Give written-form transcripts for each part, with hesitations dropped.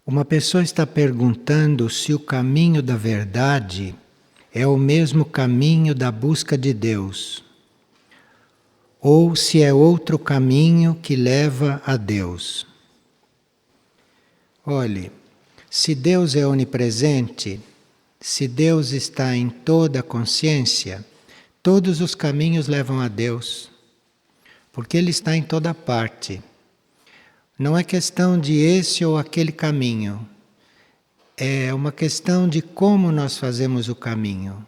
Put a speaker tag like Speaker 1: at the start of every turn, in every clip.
Speaker 1: Uma pessoa está perguntando se o caminho da verdade é o mesmo caminho da busca de Deus, ou se é outro caminho que leva a Deus. Olhe, se Deus é onipresente, se Deus está em toda a consciência, todos os caminhos levam a Deus, porque Ele está em toda parte. Não é questão de esse ou aquele caminho, é uma questão de como nós fazemos o caminho.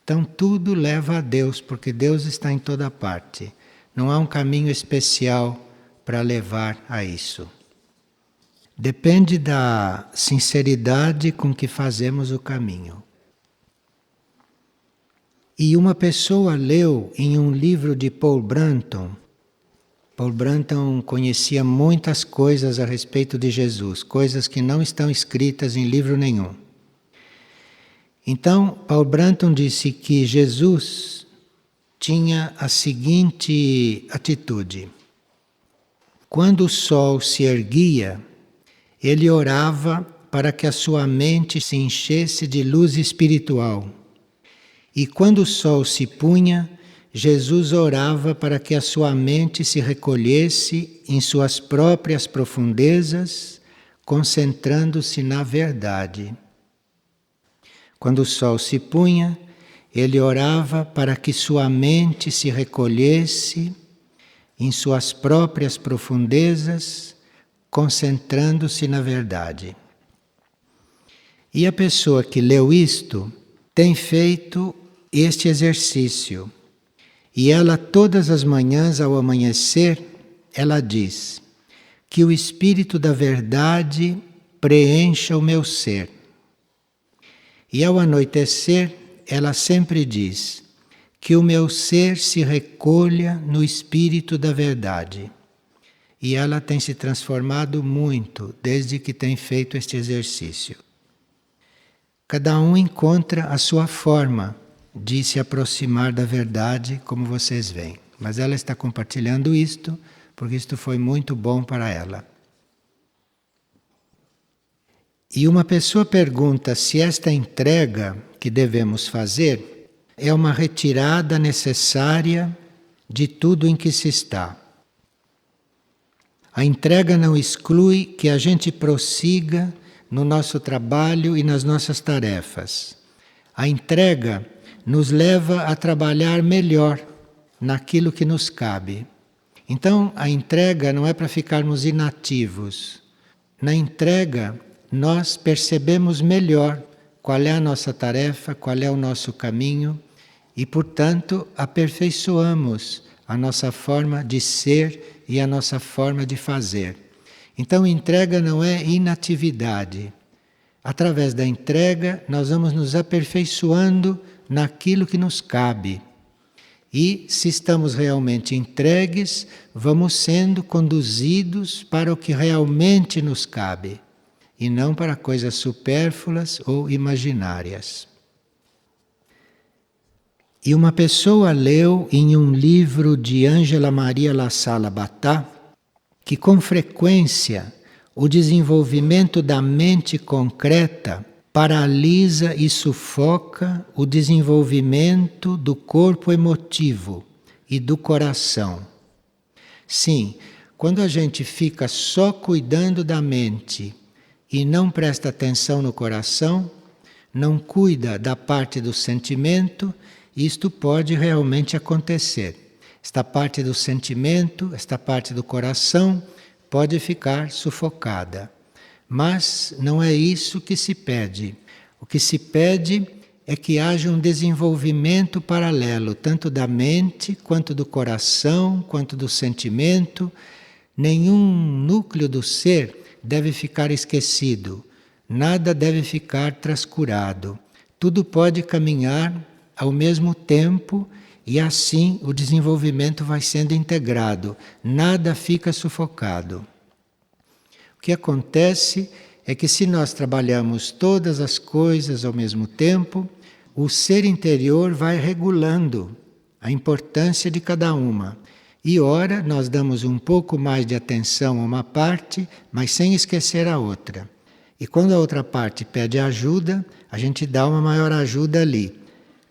Speaker 1: Então tudo leva a Deus, porque Deus está em toda parte. Não há um caminho especial para levar a isso. Depende da sinceridade com que fazemos o caminho. E uma pessoa leu em um livro de Paul Brunton. Paul Brunton conhecia muitas coisas a respeito de Jesus, coisas que não estão escritas em livro nenhum. Então, Paul Brunton disse que Jesus tinha a seguinte atitude. Quando o sol se erguia, ele orava para que a sua mente se enchesse de luz espiritual. E quando o sol se punha, Jesus orava para que a sua mente se recolhesse em suas próprias profundezas, concentrando-se na verdade. Quando o sol se punha, ele orava para que sua mente se recolhesse em suas próprias profundezas, concentrando-se na verdade. E a pessoa que leu isto tem feito este exercício. E ela, todas as manhãs ao amanhecer, ela diz que o Espírito da Verdade preencha o meu ser. E ao anoitecer, ela sempre diz que o meu ser se recolha no Espírito da Verdade. E ela tem se transformado muito desde que tem feito este exercício. Cada um encontra a sua forma de se aproximar da verdade, como vocês veem. Mas ela está compartilhando isto, porque isto foi muito bom para ela. E uma pessoa pergunta se esta entrega que devemos fazer é uma retirada necessária de tudo em que se está. A entrega não exclui que a gente prossiga no nosso trabalho e nas nossas tarefas. A entrega nos leva a trabalhar melhor naquilo que nos cabe. Então, a entrega não é para ficarmos inativos. Na entrega, nós percebemos melhor qual é a nossa tarefa, qual é o nosso caminho e, portanto, aperfeiçoamos a nossa forma de ser e a nossa forma de fazer. Então, entrega não é inatividade. Através da entrega, nós vamos nos aperfeiçoando naquilo que nos cabe. E, se estamos realmente entregues, vamos sendo conduzidos para o que realmente nos cabe, e não para coisas supérfluas ou imaginárias. E uma pessoa leu em um livro de Ângela Maria La Sala Batà que, com frequência, o desenvolvimento da mente concreta paralisa e sufoca o desenvolvimento do corpo emotivo e do coração. Sim, quando a gente fica só cuidando da mente e não presta atenção no coração, não cuida da parte do sentimento, isto pode realmente acontecer. Esta parte do sentimento, esta parte do coração pode ficar sufocada. Mas não é isso que se pede. O que se pede é que haja um desenvolvimento paralelo, tanto da mente, quanto do coração, quanto do sentimento. Nenhum núcleo do ser deve ficar esquecido. Nada deve ficar trascurado. Tudo pode caminhar ao mesmo tempo e assim o desenvolvimento vai sendo integrado. Nada fica sufocado. O que acontece é que, se nós trabalhamos todas as coisas ao mesmo tempo, o ser interior vai regulando a importância de cada uma. E ora, nós damos um pouco mais de atenção a uma parte, mas sem esquecer a outra. E quando a outra parte pede ajuda, a gente dá uma maior ajuda ali.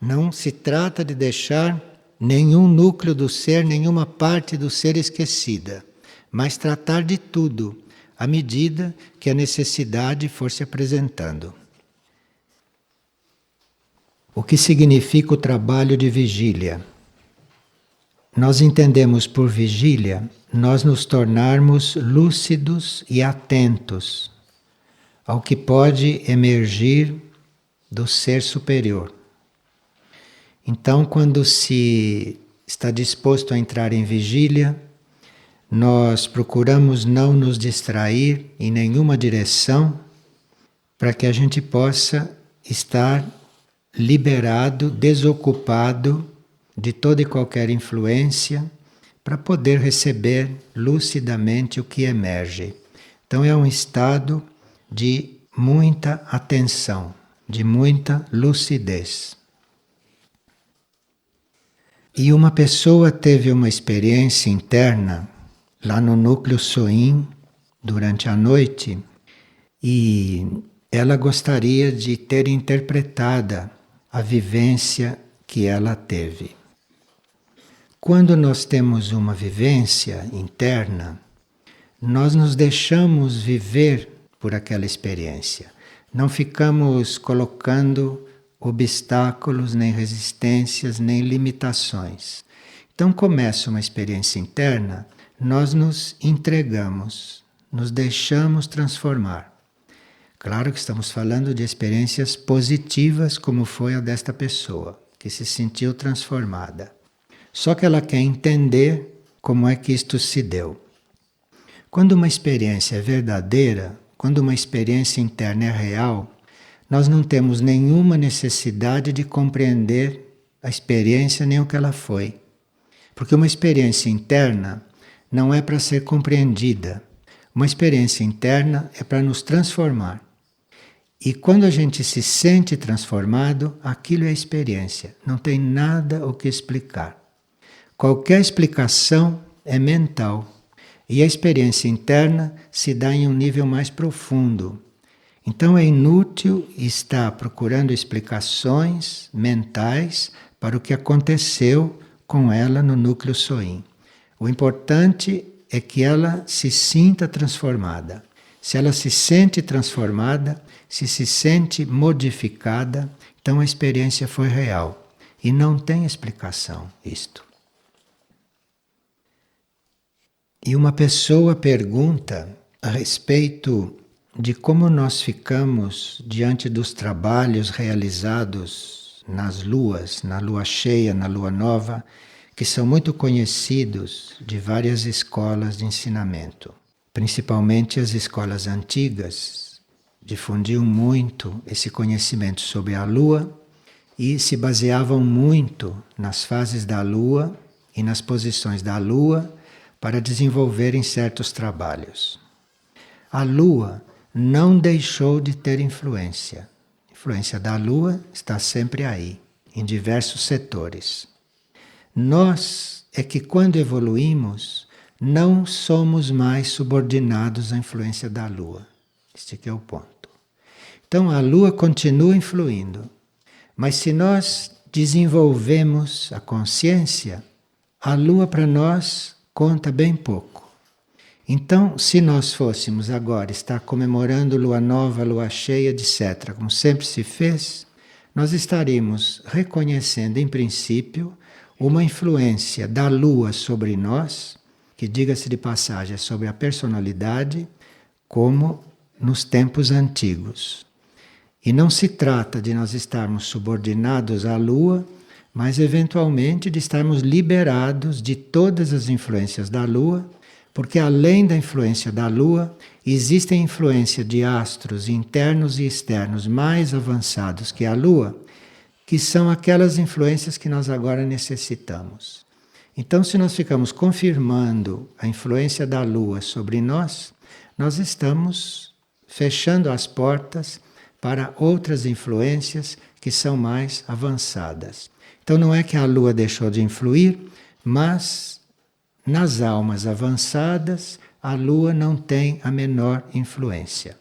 Speaker 1: Não se trata de deixar nenhum núcleo do ser, nenhuma parte do ser esquecida, mas tratar de tudo, à medida que a necessidade for se apresentando. O que significa o trabalho de vigília? Nós entendemos por vigília nós nos tornarmos lúcidos e atentos ao que pode emergir do ser superior. Então, quando se está disposto a entrar em vigília, nós procuramos não nos distrair em nenhuma direção para que a gente possa estar liberado, desocupado de toda e qualquer influência para poder receber lucidamente o que emerge. Então é um estado de muita atenção, de muita lucidez. E uma pessoa teve uma experiência interna lá no núcleo Soin durante a noite e ela gostaria de ter interpretada a vivência que ela teve. Quando nós temos uma vivência interna, nós nos deixamos viver por aquela experiência. Não ficamos colocando obstáculos, nem resistências, nem limitações. Então começa uma experiência interna, nós nos entregamos, nos deixamos transformar. Claro que estamos falando de experiências positivas, como foi a desta pessoa, que se sentiu transformada. Só que ela quer entender como é que isto se deu. Quando uma experiência é verdadeira, quando uma experiência interna é real, nós não temos nenhuma necessidade de compreender a experiência nem o que ela foi. Porque uma experiência interna não é para ser compreendida. Uma experiência interna é para nos transformar. E quando a gente se sente transformado, aquilo é experiência. Não tem nada o que explicar. Qualquer explicação é mental. E a experiência interna se dá em um nível mais profundo. Então é inútil estar procurando explicações mentais para o que aconteceu com ela no núcleo Soin. O importante é que ela se sinta transformada. Se ela se sente transformada, se sente modificada, então a experiência foi real. E não tem explicação isto. E uma pessoa pergunta a respeito de como nós ficamos diante dos trabalhos realizados nas luas, na lua cheia, na lua nova, que são muito conhecidos de várias escolas de ensinamento. Principalmente as escolas antigas difundiam muito esse conhecimento sobre a lua e se baseavam muito nas fases da lua e nas posições da lua para desenvolverem certos trabalhos. A Lua não deixou de ter influência. A influência da Lua está sempre aí, em diversos setores. Nós é que quando evoluímos, não somos mais subordinados à influência da Lua. Este aqui é o ponto. Então a Lua continua influindo, mas se nós desenvolvemos a consciência, a Lua para nós conta bem pouco. Então, se nós fôssemos agora estar comemorando lua nova, lua cheia, etc., como sempre se fez, nós estaríamos reconhecendo, em princípio, uma influência da lua sobre nós, que, diga-se de passagem, é sobre a personalidade, como nos tempos antigos. E não se trata de nós estarmos subordinados à lua, mas eventualmente de estarmos liberados de todas as influências da Lua, porque além da influência da Lua, existe a influência de astros internos e externos mais avançados que a Lua, que são aquelas influências que nós agora necessitamos. Então, se nós ficamos confirmando a influência da Lua sobre nós, nós estamos fechando as portas para outras influências que são mais avançadas. Então não é que a Lua deixou de influir, mas nas almas avançadas a Lua não tem a menor influência.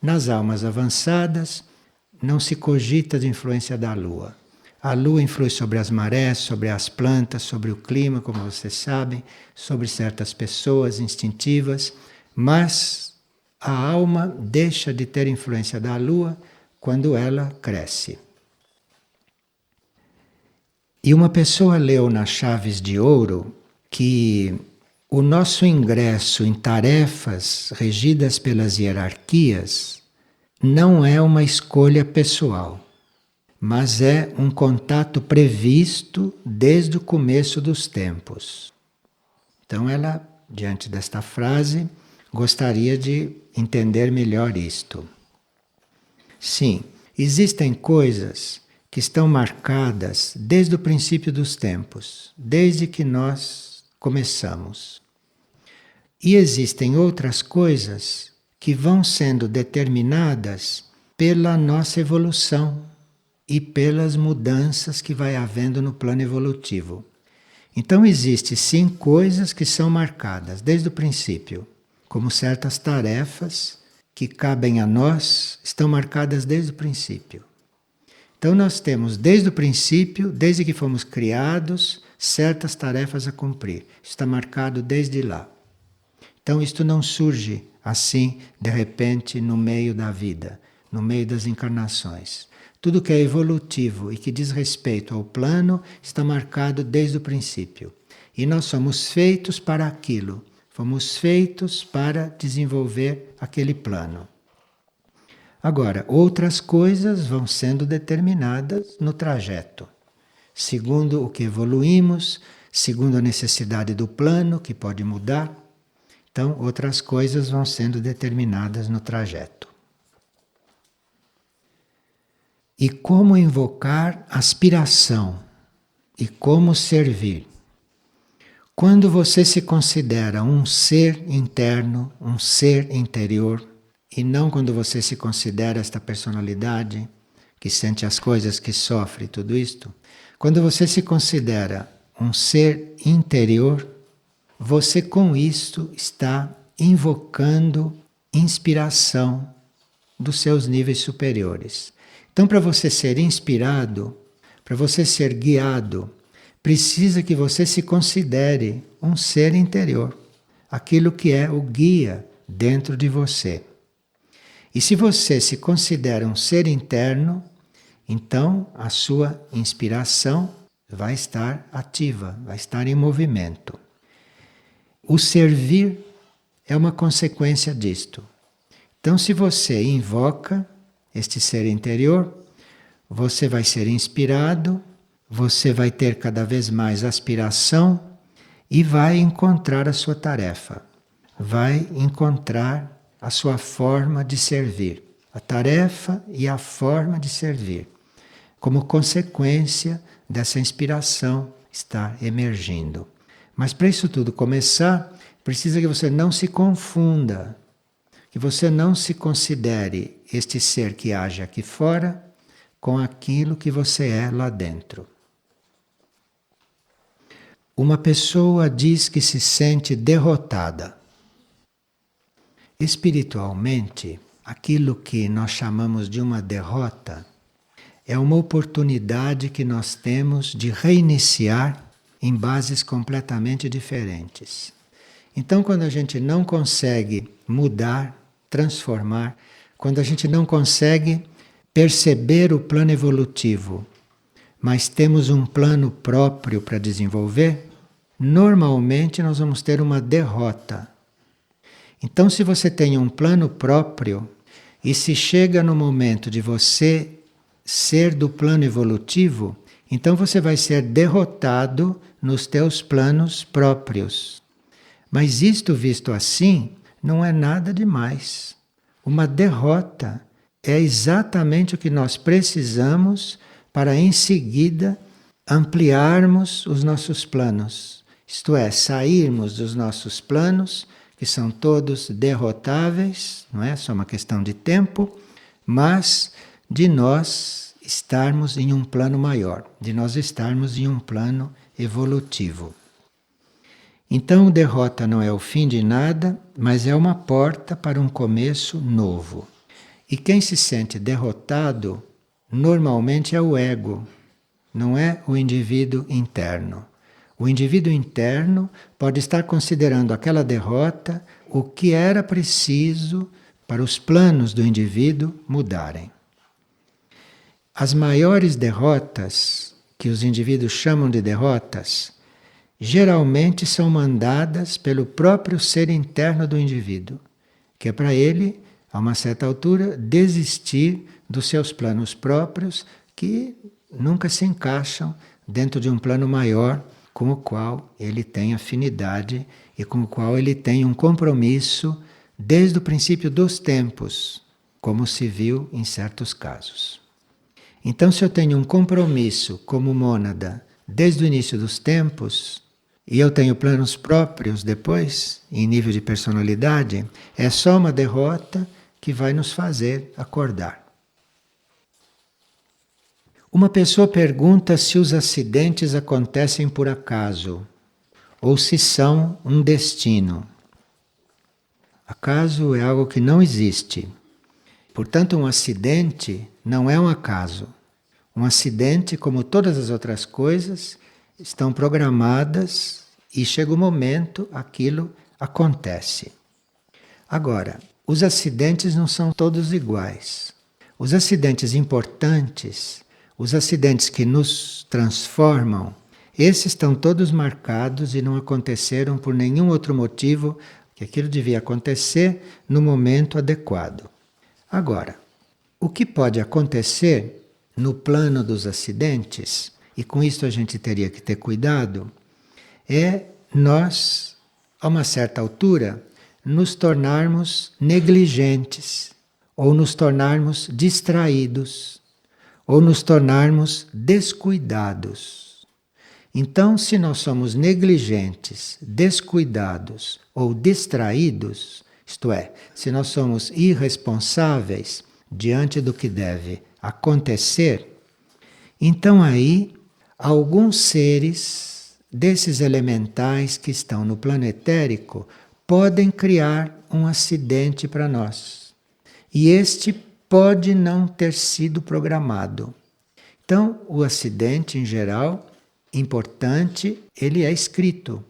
Speaker 1: Nas almas avançadas, não se cogita de influência da Lua. A Lua influi sobre as marés, sobre as plantas, sobre o clima, como vocês sabem, sobre certas pessoas instintivas, mas a alma deixa de ter influência da Lua quando ela cresce. E uma pessoa leu nas Chaves de Ouro que o nosso ingresso em tarefas regidas pelas hierarquias não é uma escolha pessoal, mas é um contato previsto desde o começo dos tempos. Então ela, diante desta frase, gostaria de entender melhor isto. Sim, existem coisas que estão marcadas desde o princípio dos tempos, desde que nós começamos. E existem outras coisas que vão sendo determinadas pela nossa evolução e pelas mudanças que vai havendo no plano evolutivo. Então existem sim coisas que são marcadas desde o princípio, como certas tarefas que cabem a nós, estão marcadas desde o princípio. Então nós temos desde o princípio, desde que fomos criados, certas tarefas a cumprir. Está marcado desde lá. Então isto não surge assim, de repente, no meio da vida, no meio das encarnações. Tudo que é evolutivo e que diz respeito ao plano está marcado desde o princípio. E nós somos feitos para aquilo. Fomos feitos para desenvolver aquele plano. Agora, outras coisas vão sendo determinadas no trajeto, segundo o que evoluímos, segundo a necessidade do plano, que pode mudar. Então, outras coisas vão sendo determinadas no trajeto. E como invocar aspiração e como servir? Quando você se considera um ser interno, um ser interior, e não quando você se considera esta personalidade que sente as coisas, que sofre tudo isto, quando você se considera um ser interior, você com isto está invocando inspiração dos seus níveis superiores. Então, para você ser inspirado, para você ser guiado, precisa que você se considere um ser interior, aquilo que é o guia dentro de você. E se você se considera um ser interno, então a sua inspiração vai estar ativa, vai estar em movimento. O servir é uma consequência disto. Então, se você invoca este ser interior, você vai ser inspirado, você vai ter cada vez mais aspiração e vai encontrar a sua tarefa, vai encontrar a sua forma de servir, a tarefa e a forma de servir, como consequência dessa inspiração está emergindo. Mas para isso tudo começar, precisa que você não se confunda, que você não se considere este ser que age aqui fora com aquilo que você é lá dentro. Uma pessoa diz que se sente derrotada. Espiritualmente, aquilo que nós chamamos de uma derrota é uma oportunidade que nós temos de reiniciar em bases completamente diferentes. Então, quando a gente não consegue mudar, transformar, quando a gente não consegue perceber o plano evolutivo, mas temos um plano próprio para desenvolver, normalmente nós vamos ter uma derrota. Então, se você tem um plano próprio e se chega no momento de você ser do plano evolutivo, então você vai ser derrotado nos teus planos próprios. Mas isto visto assim, não é nada demais. Uma derrota é exatamente o que nós precisamos para em seguida ampliarmos os nossos planos. Isto é, sairmos dos nossos planos, que são todos derrotáveis, não é só uma questão de tempo, mas de nós estarmos em um plano maior, de nós estarmos em um plano evolutivo. Então, derrota não é o fim de nada, mas é uma porta para um começo novo. E quem se sente derrotado, normalmente é o ego, não é o indivíduo interno. O indivíduo interno pode estar considerando aquela derrota o que era preciso para os planos do indivíduo mudarem. As maiores derrotas, que os indivíduos chamam de derrotas, geralmente são mandadas pelo próprio ser interno do indivíduo, que é para ele, a uma certa altura, desistir dos seus planos próprios, que nunca se encaixam dentro de um plano maior com o qual ele tem afinidade e com o qual ele tem um compromisso desde o princípio dos tempos, como se viu em certos casos. Então, se eu tenho um compromisso como mônada desde o início dos tempos, e eu tenho planos próprios depois, em nível de personalidade, é só uma derrota que vai nos fazer acordar. Uma pessoa pergunta se os acidentes acontecem por acaso ou se são um destino. Acaso é algo que não existe. Portanto, um acidente não é um acaso. Um acidente, como todas as outras coisas, estão programadas e chega o momento, aquilo acontece. Agora, os acidentes não são todos iguais. Os acidentes importantes, os acidentes que nos transformam, esses estão todos marcados e não aconteceram por nenhum outro motivo, que aquilo devia acontecer no momento adequado. Agora, o que pode acontecer no plano dos acidentes, e com isso a gente teria que ter cuidado, é nós, a uma certa altura, nos tornarmos negligentes, ou nos tornarmos distraídos, ou nos tornarmos descuidados. Então, se nós somos negligentes, descuidados ou distraídos, isto é, se nós somos irresponsáveis diante do que deve acontecer, então aí alguns seres desses elementais que estão no plano etérico podem criar um acidente para nós. E este pode não ter sido programado. Então, o acidente em geral, importante, ele é escrito.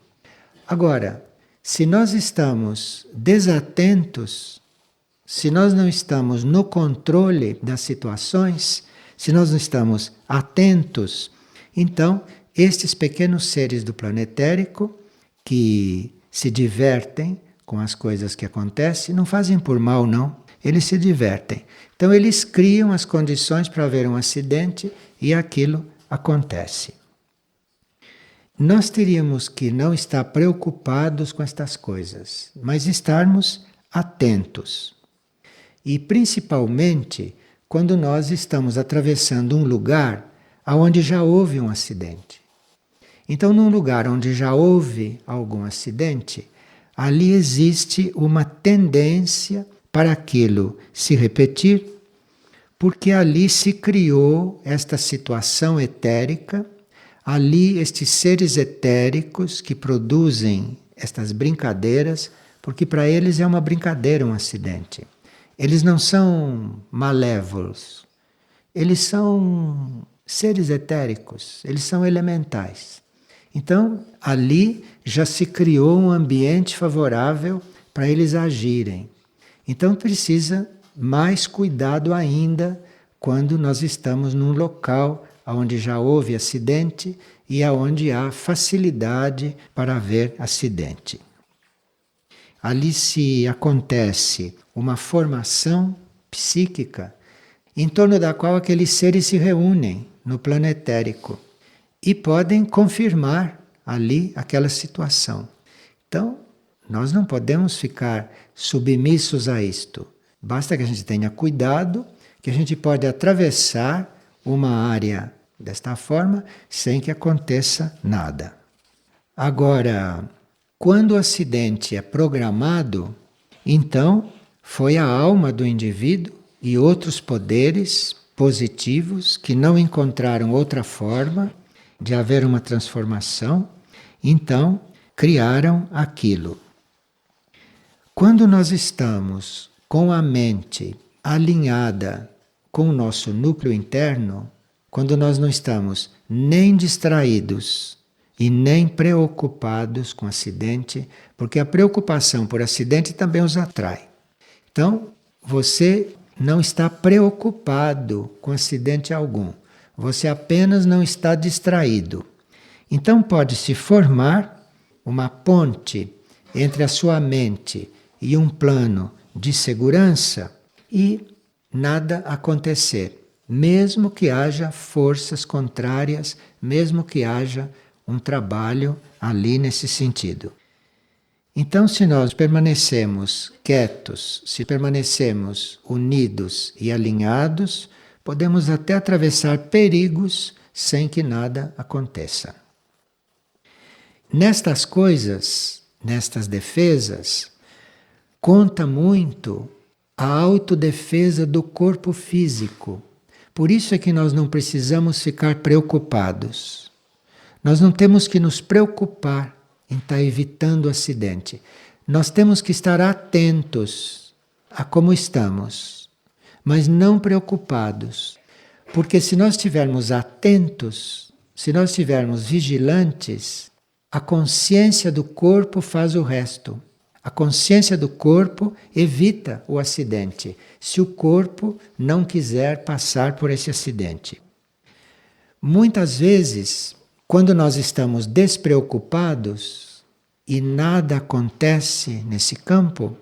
Speaker 1: Agora, se nós estamos desatentos, se nós não estamos no controle das situações, se nós não estamos atentos, então estes pequenos seres do plano etérico que se divertem com as coisas que acontecem, não fazem por mal não, eles se divertem. Então eles criam as condições para haver um acidente e aquilo acontece. Nós teríamos que não estar preocupados com estas coisas, mas estarmos atentos. E principalmente quando nós estamos atravessando um lugar onde já houve um acidente. Então, num lugar onde já houve algum acidente, ali existe uma tendência para aquilo se repetir, porque ali se criou esta situação etérica, ali estes seres etéricos que produzem estas brincadeiras, porque para eles é uma brincadeira um acidente. Eles não são malévolos, eles são seres etéricos, eles são elementais. Então, ali já se criou um ambiente favorável para eles agirem. Então, precisa mais cuidado ainda quando nós estamos num local onde já houve acidente e onde há facilidade para haver acidente. Ali se acontece uma formação psíquica em torno da qual aqueles seres se reúnem no plano etérico e podem confirmar ali aquela situação. Então, nós não podemos ficar submissos a isto. Basta que a gente tenha cuidado, que a gente pode atravessar uma área desta forma sem que aconteça nada. Agora, quando o acidente é programado, então foi a alma do indivíduo e outros poderes positivos que não encontraram outra forma de haver uma transformação, então criaram aquilo. Quando nós estamos com a mente alinhada com o nosso núcleo interno, quando nós não estamos nem distraídos e nem preocupados com o acidente, porque a preocupação por acidente também os atrai. Então, você não está preocupado com acidente algum, você apenas não está distraído. Então, pode se formar uma ponte entre a sua mente e um plano de segurança e nada acontecer, mesmo que haja forças contrárias, mesmo que haja um trabalho ali nesse sentido. Então, se nós permanecemos quietos, se permanecemos unidos e alinhados, podemos até atravessar perigos sem que nada aconteça. Nestas coisas, nestas defesas, conta muito a autodefesa do corpo físico. Por isso é que nós não precisamos ficar preocupados. Nós não temos que nos preocupar em estar evitando o acidente. Nós temos que estar atentos a como estamos, mas não preocupados. Porque se nós estivermos atentos, se nós estivermos vigilantes, a consciência do corpo faz o resto. A consciência do corpo evita o acidente, se o corpo não quiser passar por esse acidente. Muitas vezes, quando nós estamos despreocupados e nada acontece nesse campo,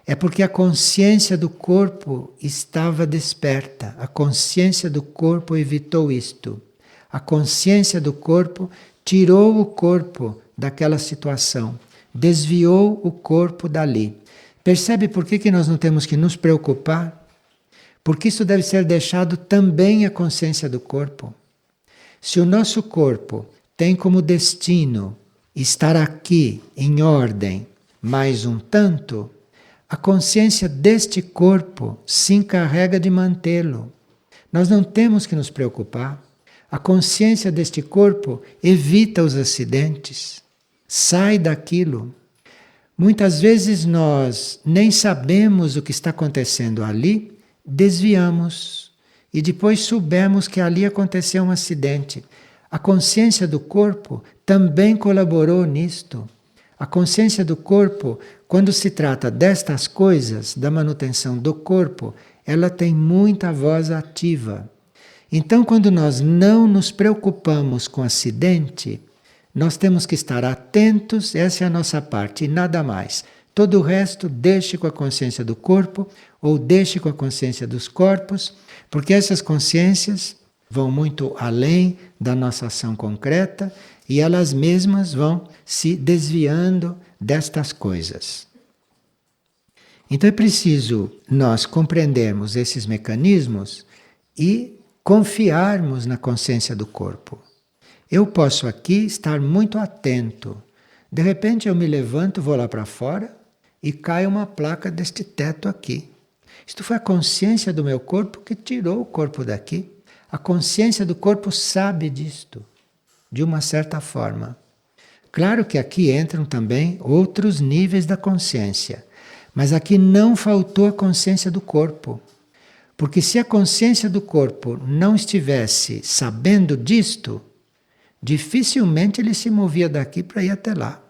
Speaker 1: é porque a consciência do corpo estava desperta, a consciência do corpo evitou isto. A consciência do corpo tirou o corpo daquela situação, desviou o corpo dali. Percebe por que nós não temos que nos preocupar? Porque isso deve ser deixado também à consciência do corpo. Se o nosso corpo tem como destino estar aqui em ordem mais um tanto, a consciência deste corpo se encarrega de mantê-lo. Nós não temos que nos preocupar. A consciência deste corpo evita os acidentes, sai daquilo. Muitas vezes nós nem sabemos o que está acontecendo ali, desviamos e depois soubemos que ali aconteceu um acidente. A consciência do corpo também colaborou nisto. A consciência do corpo, quando se trata destas coisas, da manutenção do corpo, ela tem muita voz ativa. Então, quando nós não nos preocupamos com acidente, nós temos que estar atentos, essa é a nossa parte, e nada mais. Todo o resto, deixe com a consciência do corpo, ou deixe com a consciência dos corpos, porque essas consciências vão muito além da nossa ação concreta e elas mesmas vão se desviando destas coisas. Então é preciso nós compreendermos esses mecanismos e confiarmos na consciência do corpo. Eu posso aqui estar muito atento. De repente eu me levanto, vou lá para fora e cai uma placa deste teto aqui. Isto foi a consciência do meu corpo que tirou o corpo daqui. A consciência do corpo sabe disto, de uma certa forma. Claro que aqui entram também outros níveis da consciência, mas aqui não faltou a consciência do corpo. Porque se a consciência do corpo não estivesse sabendo disto, dificilmente ele se movia daqui para ir até lá.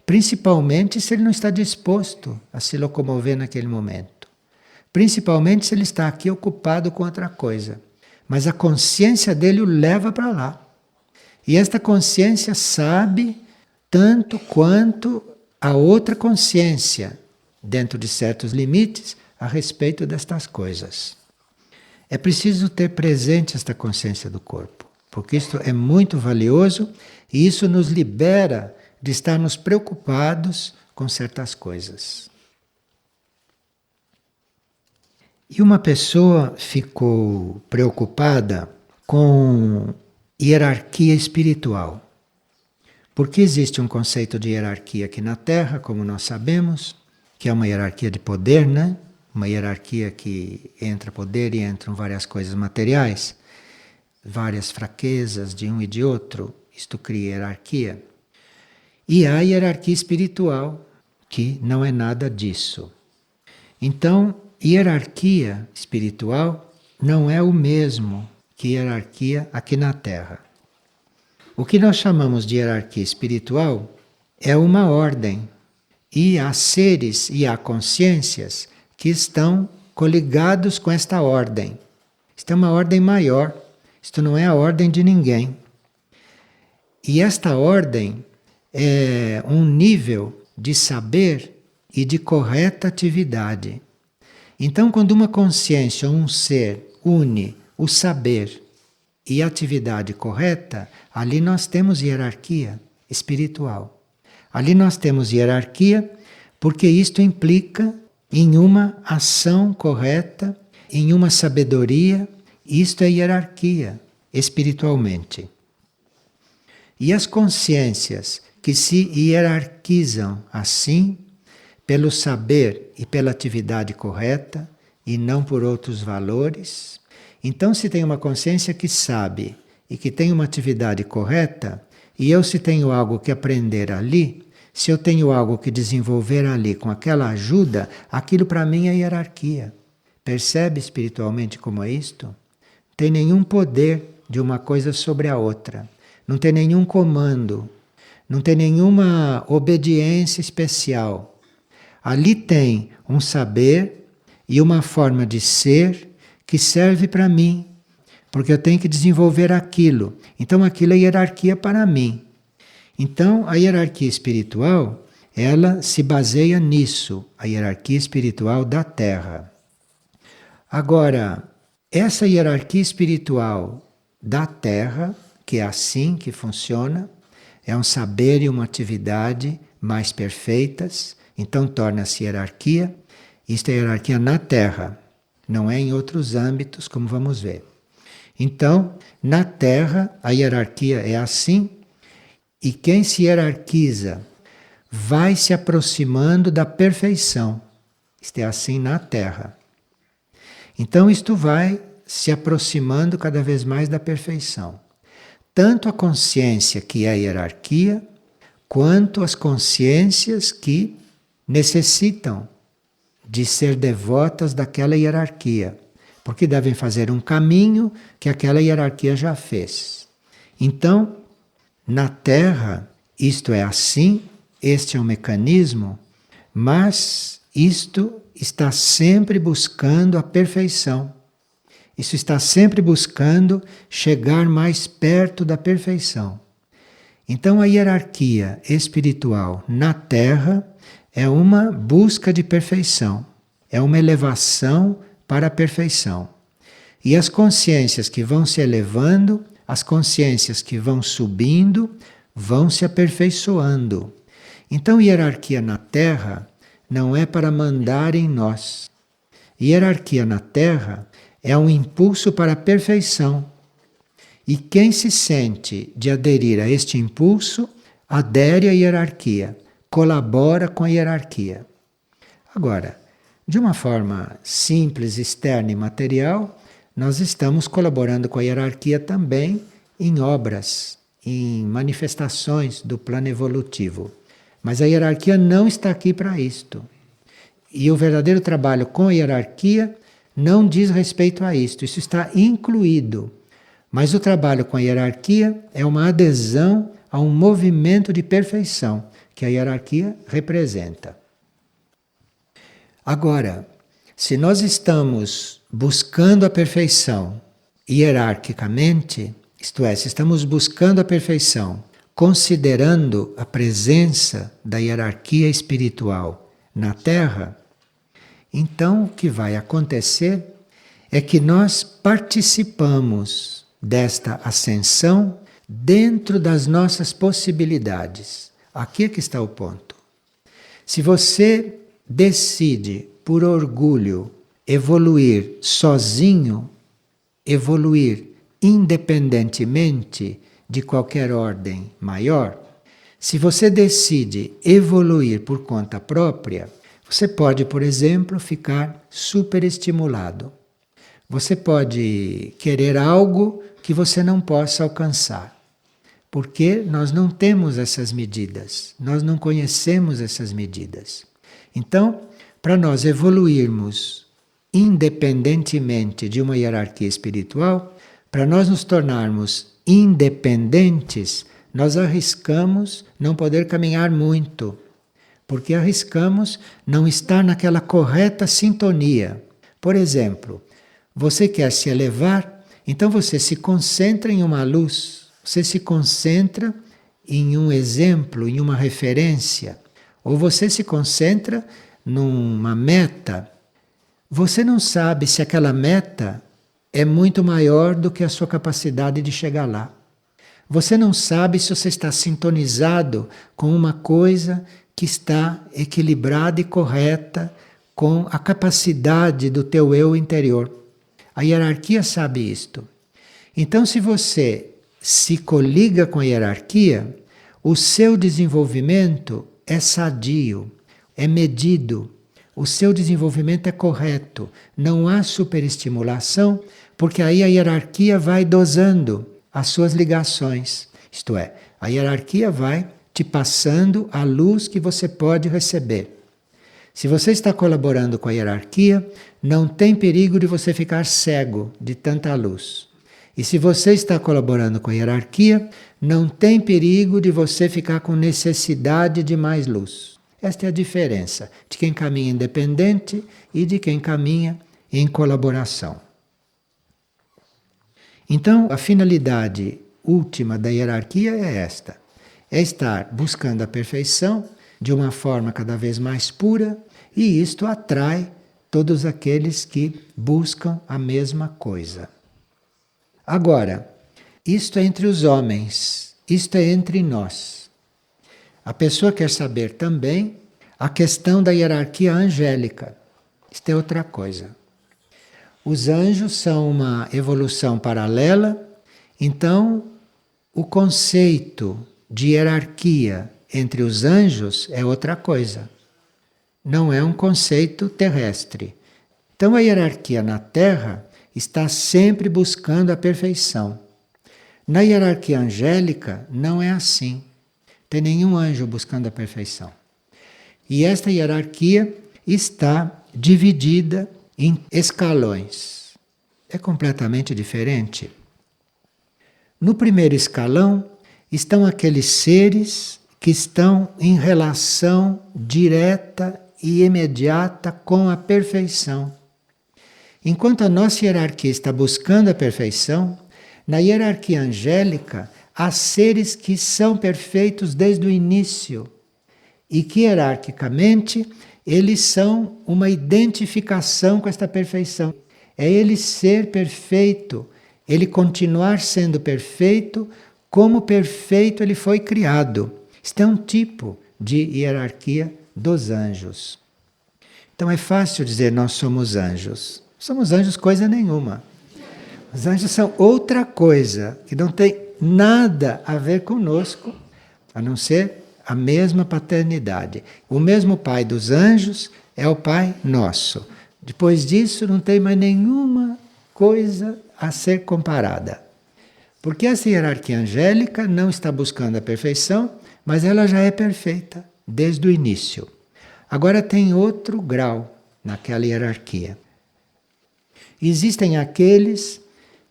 Speaker 1: Principalmente se ele não está disposto a se locomover naquele momento. Principalmente se ele está aqui ocupado com outra coisa. Mas a consciência dele o leva para lá. E esta consciência sabe tanto quanto a outra consciência, dentro de certos limites, a respeito destas coisas. É preciso ter presente esta consciência do corpo, porque isto é muito valioso e isso nos libera de estarmos preocupados com certas coisas. E uma pessoa ficou preocupada com hierarquia espiritual. Porque existe um conceito de hierarquia aqui na Terra, como nós sabemos, que é uma hierarquia de poder, né? Uma hierarquia que entra poder e entram várias coisas materiais, várias fraquezas de um e de outro, isto cria hierarquia. E há hierarquia espiritual, que não é nada disso. Então, hierarquia espiritual não é o mesmo que hierarquia aqui na Terra. O que nós chamamos de hierarquia espiritual é uma ordem. E há seres e há consciências que estão coligados com esta ordem. Isto é uma ordem maior. Isto não é a ordem de ninguém. E esta ordem é um nível de saber e de correta atividade. Então, quando uma consciência ou um ser une o saber e a atividade correta, ali nós temos hierarquia espiritual. Ali nós temos hierarquia porque isto implica em uma ação correta, em uma sabedoria. Isto é hierarquia espiritualmente. E as consciências que se hierarquizam assim, pelo saber e pela atividade correta, e não por outros valores. Então, se tem uma consciência que sabe e que tem uma atividade correta, e eu se tenho algo que aprender ali, se eu tenho algo que desenvolver ali com aquela ajuda, aquilo para mim é hierarquia. Percebe espiritualmente como é isto? Não tem nenhum poder de uma coisa sobre a outra. Não tem nenhum comando. Não tem nenhuma obediência especial. Ali tem um saber e uma forma de ser que serve para mim, porque eu tenho que desenvolver aquilo. Então aquilo é hierarquia para mim. Então a hierarquia espiritual, ela se baseia nisso, a hierarquia espiritual da Terra. Agora, essa hierarquia espiritual da Terra, que é assim que funciona, é um saber e uma atividade mais perfeitas. Então torna-se hierarquia. Isto é hierarquia na Terra, não é em outros âmbitos, como vamos ver. Então, na Terra, a hierarquia é assim, e quem se hierarquiza vai se aproximando da perfeição. Isto é assim na Terra. Então, isto vai se aproximando cada vez mais da perfeição. Tanto a consciência que é a hierarquia, quanto as consciências que necessitam de ser devotas daquela hierarquia, porque devem fazer um caminho que aquela hierarquia já fez. Então, na Terra, isto é assim, este é um mecanismo, mas isto está sempre buscando a perfeição. Isso está sempre buscando chegar mais perto da perfeição. Então, a hierarquia espiritual na Terra é uma busca de perfeição, é uma elevação para a perfeição. E as consciências que vão se elevando, as consciências que vão subindo, vão se aperfeiçoando. Então, hierarquia na Terra não é para mandar em nós. Hierarquia na Terra é um impulso para a perfeição. E quem se sente de aderir a este impulso, adere à hierarquia, colabora com a hierarquia. Agora, de uma forma simples, externa e material, nós estamos colaborando com a hierarquia também em obras, em manifestações do plano evolutivo. Mas a hierarquia não está aqui para isto. E o verdadeiro trabalho com a hierarquia não diz respeito a isto, isso está incluído. Mas o trabalho com a hierarquia é uma adesão a um movimento de perfeição que a hierarquia representa. Agora, se nós estamos buscando a perfeição hierarquicamente, isto é, se estamos buscando a perfeição considerando a presença da hierarquia espiritual na Terra, então o que vai acontecer é que nós participamos desta ascensão dentro das nossas possibilidades. Aqui é que está o ponto. Se você decide, por orgulho, evoluir sozinho, evoluir independentemente de qualquer ordem maior, se você decide evoluir por conta própria, você pode, por exemplo, ficar superestimulado. Você pode querer algo que você não possa alcançar, porque nós não temos essas medidas, nós não conhecemos essas medidas. Então, para nós evoluirmos independentemente de uma hierarquia espiritual, para nós nos tornarmos independentes, nós arriscamos não poder caminhar muito, porque arriscamos não estar naquela correta sintonia. Por exemplo, você quer se elevar, então você se concentra em uma luz, você se concentra em um exemplo, em uma referência, ou você se concentra numa meta. Você não sabe se aquela meta é muito maior do que a sua capacidade de chegar lá. Você não sabe se você está sintonizado com uma coisa que está equilibrada e correta com a capacidade do teu eu interior. A hierarquia sabe isto. Então, se você se coliga com a hierarquia, o seu desenvolvimento é sadio, é medido. O seu desenvolvimento é correto. Não há superestimulação, porque aí a hierarquia vai dosando as suas ligações. Isto é, a hierarquia vai te passando a luz que você pode receber. Se você está colaborando com a hierarquia, não tem perigo de você ficar cego de tanta luz. E se você está colaborando com a hierarquia, não tem perigo de você ficar com necessidade de mais luz. Esta é a diferença de quem caminha independente e de quem caminha em colaboração. Então, a finalidade última da hierarquia é esta: é estar buscando a perfeição de uma forma cada vez mais pura, e isto atrai todos aqueles que buscam a mesma coisa. Agora, isto é entre os homens, isto é entre nós. A pessoa quer saber também a questão da hierarquia angélica. Isto é outra coisa. Os anjos são uma evolução paralela, então o conceito de hierarquia entre os anjos é outra coisa. Não é um conceito terrestre. Então a hierarquia na Terra está sempre buscando a perfeição. Na hierarquia angélica não é assim. Tem nenhum anjo buscando a perfeição. E esta hierarquia está dividida em escalões. É completamente diferente. No primeiro escalão estão aqueles seres que estão em relação direta e imediata com a perfeição. Enquanto a nossa hierarquia está buscando a perfeição, na hierarquia angélica há seres que são perfeitos desde o início e que hierarquicamente eles são uma identificação com esta perfeição. É ele ser perfeito, ele continuar sendo perfeito como perfeito ele foi criado. Isto é um tipo de hierarquia dos anjos. Então é fácil dizer nós somos anjos. Somos anjos coisa nenhuma. Os anjos são outra coisa, que não tem nada a ver conosco, a não ser a mesma paternidade. O mesmo Pai dos anjos é o Pai nosso. Depois disso não tem mais nenhuma coisa a ser comparada. Porque essa hierarquia angélica não está buscando a perfeição, mas ela já é perfeita desde o início. Agora tem outro grau naquela hierarquia. Existem aqueles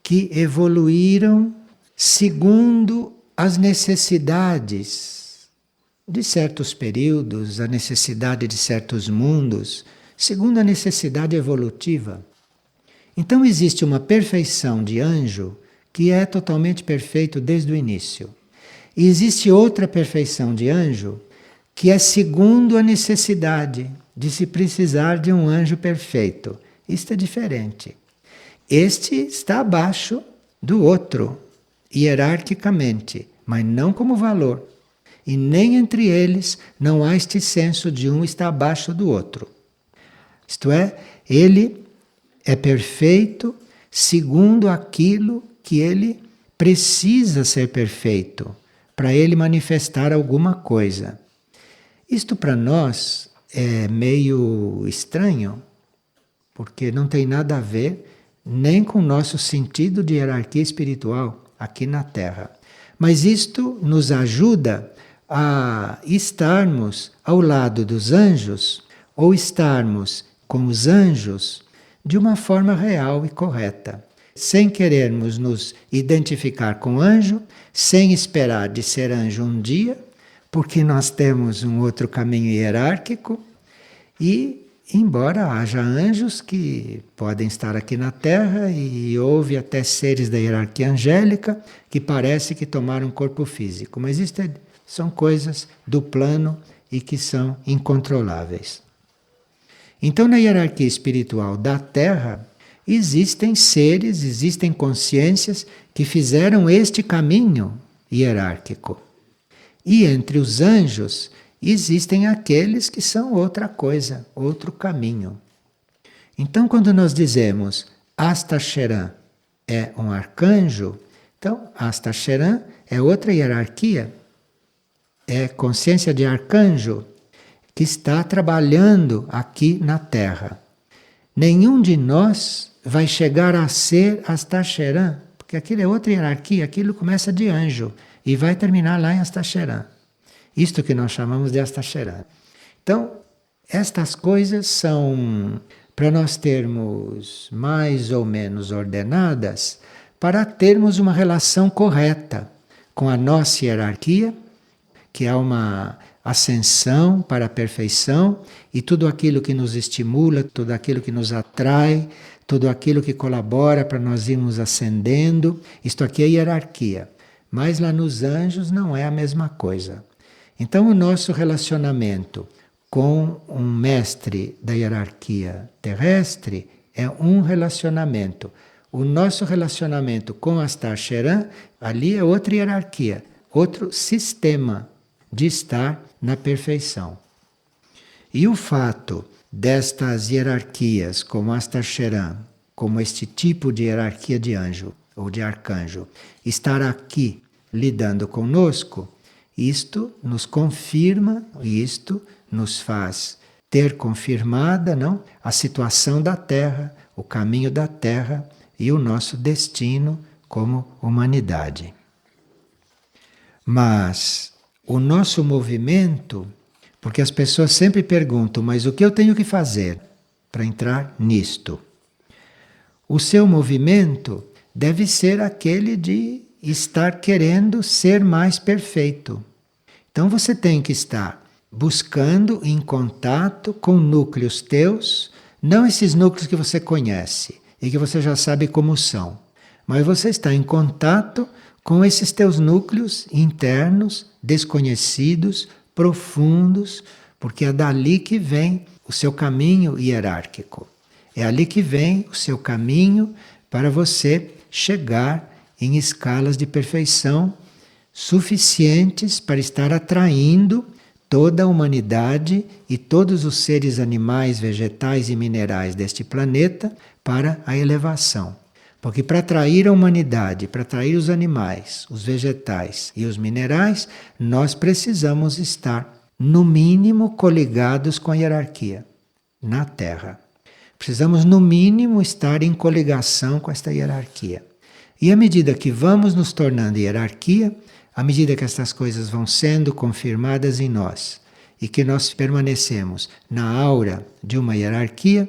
Speaker 1: que evoluíram segundo as necessidades de certos períodos, a necessidade de certos mundos, segundo a necessidade evolutiva. Então existe uma perfeição de anjo que é totalmente perfeito desde o início. E existe outra perfeição de anjo que é segundo a necessidade de se precisar de um anjo perfeito. Isto é diferente. Este está abaixo do outro, hierarquicamente, mas não como valor. E nem entre eles não há este senso de um estar abaixo do outro. Isto é, ele é perfeito segundo aquilo que ele precisa ser perfeito, para ele manifestar alguma coisa. Isto para nós é meio estranho, porque não tem nada a ver nem com o nosso sentido de hierarquia espiritual aqui na Terra. Mas isto nos ajuda a estarmos ao lado dos anjos, ou estarmos com os anjos de uma forma real e correta, sem querermos nos identificar com anjo, sem esperar de ser anjo um dia, porque nós temos um outro caminho hierárquico e embora haja anjos que podem estar aqui na Terra e houve até seres da hierarquia angélica que parece que tomaram um corpo físico, mas isto são coisas do plano e que são incontroláveis. Então, na hierarquia espiritual da Terra, existem seres, existem consciências que fizeram este caminho hierárquico. E entre os anjos, existem aqueles que são outra coisa, outro caminho. Então, quando nós dizemos Astacheran é um arcanjo, então Astacheran é outra hierarquia, é consciência de arcanjo que está trabalhando aqui na Terra. Nenhum de nós vai chegar a ser Astacheran, porque aquilo é outra hierarquia, aquilo começa de anjo e vai terminar lá em Astacheran. Isto que nós chamamos de Astacheran. Então, estas coisas são para nós termos mais ou menos ordenadas, para termos uma relação correta com a nossa hierarquia, que é uma ascensão para a perfeição, e tudo aquilo que nos estimula, tudo aquilo que nos atrai, tudo aquilo que colabora para nós irmos ascendendo. Isto aqui é hierarquia. Mas lá nos anjos não é a mesma coisa. Então, o nosso relacionamento com um mestre da hierarquia terrestre é um relacionamento. O nosso relacionamento com Astacheran, ali é outra hierarquia, outro sistema de estar na perfeição. E o fato destas hierarquias, como Astacheran, como este tipo de hierarquia de anjo ou de arcanjo, estar aqui lidando conosco, isto nos confirma, isto nos faz ter confirmada, não, a situação da Terra, o caminho da Terra e o nosso destino como humanidade. Mas o nosso movimento, porque as pessoas sempre perguntam, mas o que eu tenho que fazer para entrar nisto? O seu movimento deve ser aquele de estar querendo ser mais perfeito. Então você tem que estar buscando em contato com núcleos teus, não esses núcleos que você conhece e que você já sabe como são, mas você está em contato com esses teus núcleos internos, desconhecidos, profundos, porque é dali que vem o seu caminho hierárquico. É ali que vem o seu caminho para você chegar em escalas de perfeição suficientes para estar atraindo toda a humanidade e todos os seres animais, vegetais e minerais deste planeta para a elevação. Porque para atrair a humanidade, para atrair os animais, os vegetais e os minerais, nós precisamos estar, no mínimo, coligados com a hierarquia na Terra. Precisamos, no mínimo, estar em coligação com esta hierarquia. E à medida que vamos nos tornando hierarquia, à medida que estas coisas vão sendo confirmadas em nós e que nós permanecemos na aura de uma hierarquia,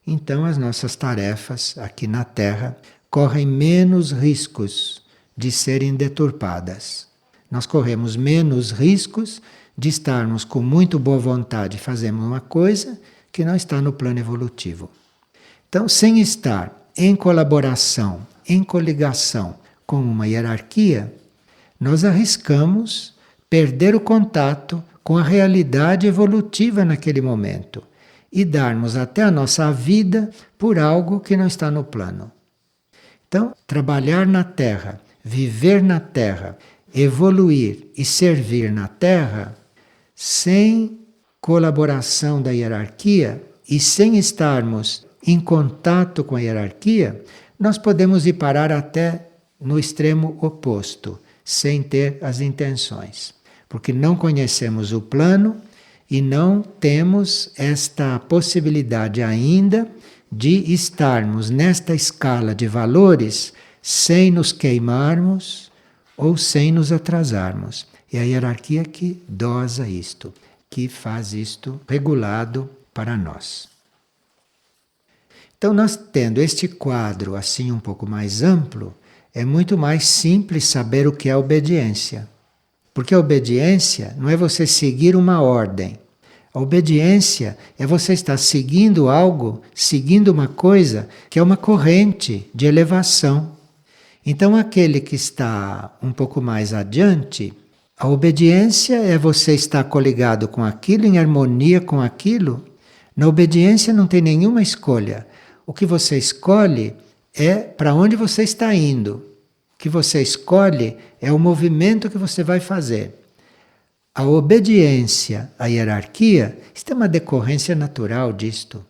Speaker 1: então as nossas tarefas aqui na Terra correm menos riscos de serem deturpadas. Nós corremos menos riscos de estarmos com muito boa vontade fazendo uma coisa que não está no plano evolutivo. Então, sem estar em colaboração, em coligação com uma hierarquia, nós arriscamos perder o contato com a realidade evolutiva naquele momento e darmos até a nossa vida por algo que não está no plano. Então, trabalhar na Terra, viver na Terra, evoluir e servir na Terra, sem colaboração da hierarquia e sem estarmos em contato com a hierarquia, nós podemos ir parar até no extremo oposto, sem ter as intenções. Porque não conhecemos o plano e não temos esta possibilidade ainda de estarmos nesta escala de valores sem nos queimarmos ou sem nos atrasarmos. É a hierarquia que dosa isto, que faz isto regulado para nós. Então, nós tendo este quadro assim um pouco mais amplo, é muito mais simples saber o que é obediência. Porque a obediência não é você seguir uma ordem. A obediência é você estar seguindo algo, seguindo uma coisa que é uma corrente de elevação. Então, aquele que está um pouco mais adiante, a obediência é você estar coligado com aquilo, em harmonia com aquilo. Na obediência não tem nenhuma escolha. O que você escolhe é para onde você está indo. O que você escolhe é o movimento que você vai fazer. A obediência à hierarquia, isto é uma decorrência natural disto.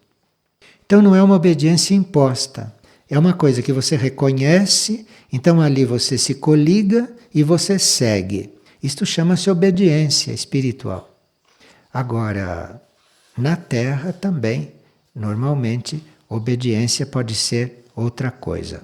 Speaker 1: Então não é uma obediência imposta. É uma coisa que você reconhece, então ali você se coliga e você segue. Isto chama-se obediência espiritual. Agora, na Terra também, normalmente, obediência pode ser outra coisa.